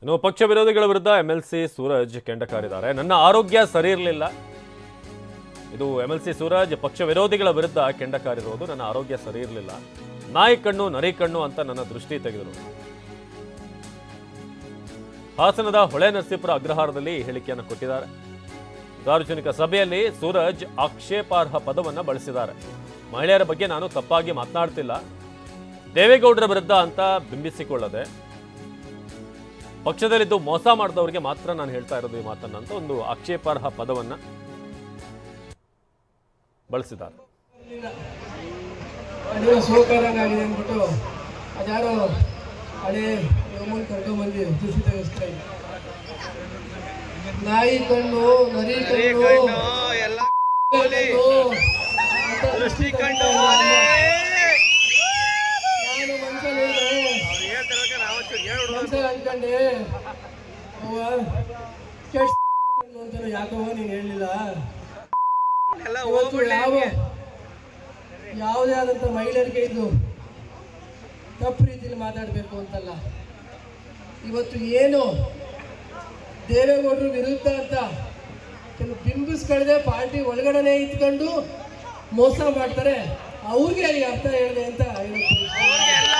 ಇನ್ನು ಪಕ್ಷ ವಿರೋಧಿಗಳ ವಿರುದ್ಧ ಎಂಎಲ್ಸಿ ಸೂರಜ್ ಕೆಂಡ ಕಾರಿದ್ದಾರೆ. ನನ್ನ ಆರೋಗ್ಯ ಸರಿ ಇರಲಿಲ್ಲ. ಇದು ಎಂಎಲ್ಸಿ ಸೂರಜ್ ಪಕ್ಷ ವಿರೋಧಿಗಳ ವಿರುದ್ಧ ಕೆಂಡ ಕಾರಿರೋದು. ನನ್ನ ಆರೋಗ್ಯ ಸರಿ ಇರಲಿಲ್ಲ, ನಾಯಿ ಕಣ್ಣು ನರಿ ಕಣ್ಣು ಅಂತ ನನ್ನ ದೃಷ್ಟಿ ತೆಗೆದರು. ಹಾಸನದ ಹೊಳೆ ನರಸೀಪುರ ಅಗ್ರಹಾರದಲ್ಲಿ ಹೇಳಿಕೆಯನ್ನು ಕೊಟ್ಟಿದ್ದಾರೆ. ಸಾರ್ವಜನಿಕ ಸಭೆಯಲ್ಲಿ ಸೂರಜ್ ಆಕ್ಷೇಪಾರ್ಹ ಪದವನ್ನು ಬಳಸಿದ್ದಾರೆ. ಮಹಿಳೆಯರ ಬಗ್ಗೆ ನಾನು ತಪ್ಪಾಗಿ ಮಾತನಾಡ್ತಿಲ್ಲ, ದೇವೇಗೌಡರ ವಿರುದ್ಧ ಅಂತ ಬಿಂಬಿಸಿಕೊಳ್ಳದೆ ಪಕ್ಷದಲ್ಲಿದ್ದು ಮೋಸ ಮಾಡಿದವರಿಗೆ ಮಾತ್ರ ನಾನು ಹೇಳ್ತಾ ಇರೋದು ಈ ಮಾತನ್ನ ಅಂತ ಒಂದು ಆಕ್ಷೇಪಾರ್ಹ ಪದವನ್ನ ಬಳಸಿದ್ದಾರೆ. ಅದ್ಯಾರೋ ಹಳೆ ಕರ್ಕೊಂಡ್ಬಂದು ದೃಷ್ಟಿ ತೆಗೆಸ್ತಾ ಇದ್ದ ನಾಯಿ ಕಣ್ಣು ನರಿ ಕಣ್ಣು ದೃಷ್ಟಿ ಕಣ್ಣು ನಾನು ಮನ್ಸಲ್ಲಿ ಅನ್ಕೊಂಡೆ ಕೆಟ್ಟ ಅಂತಾರೆ. ಯಾಕೋ ನೀನು ಹೇಳಲಿಲ್ಲ. ಯಾವುದೇ ಆದಂಥ ಮಹಿಳೆಯರಿಗೆ ಇದು ತಪ್ಪು ರೀತಿಯಲ್ಲಿ ಮಾತಾಡಬೇಕು ಅಂತಲ್ಲ. ಇವತ್ತು ಏನು ದೇವೇಗೌಡರು ವಿರುದ್ಧ ಅಂತ ಕೆಲವು ಬಿಂಬಿಸ್ಕೊಳ್ಳದೆ ಪಾರ್ಟಿ ಒಳಗಡೆ ಇದ್ಕೊಂಡು ಮೋಸ ಮಾಡ್ತಾರೆ, ಅವ್ರಿಗೆ ಅರ್ಥ ಹೇಳಿದೆ ಅಂತ ಹೇಳುತ್ತೆ.